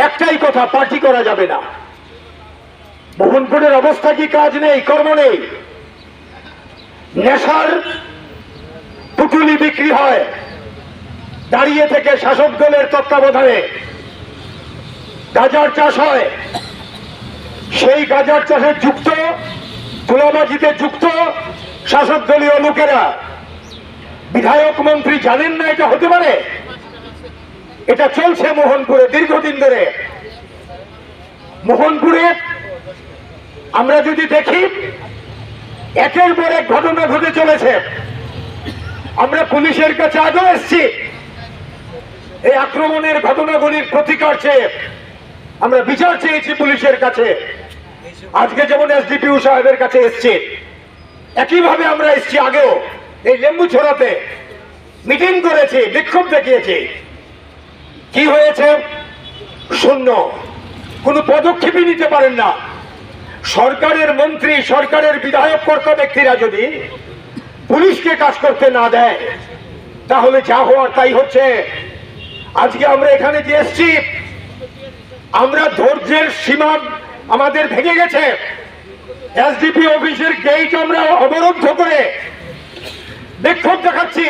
একটাই কথা, পার্টি করা যাবে না। মোহনপুরের অবস্থা কি? কাজ নেই, কর্ম নেই, নেশার পুটুলি বিক্রি হয় দাঁড়িয়ে থেকে শাসক দলের তত্ত্বাবধানে, গাঁজার চাষ হয়, সেই গাঁজার চাষে যুক্ত, তোলাবাজিতে যুক্ত শাসক দলীয় লোকেরা। বিধায়ক মন্ত্রী জানেন না এটা হতে পারে? এটা চলছে মোহনপুরে দীর্ঘদিন ধরে। মোহনপুরে আমরা যদি দেখি একের পর এক ঘটনা ঘটে চলেছে। আমরা পুলিশের কাছে আগেও এসেছি এই আক্রমণের ঘটনাগুলির প্রতিকার চেয়ে, আমরা বিচার চেয়েছি পুলিশের কাছে। আজকে যেমন এসডিপিও সাহেবের কাছে এসছি, একইভাবে আমরা এসছি আগেও। এই লেম্বু ছড়াতে মিটিং করেছি, বিক্ষোভ দেখিয়েছি। কি হয়েছে? শূন্য, কোনো পদক্ষেপই নিতে পারেন না। সরকারের মন্ত্রী, সরকারের বিধায়ক কর্তা ব্যক্তিরা যদি পুলিশকে কাজ করতে না দেয়, তাহলে যা হওয়ার তাই হচ্ছে। আজকে আমরা এখানে যে এসছি, আমরা ধৈর্যের সীমা আমাদের ভেঙে গেছে। এসডিপি অফিসের গেট আমরা অবরুদ্ধ করে বিক্ষোভ দেখাচ্ছি।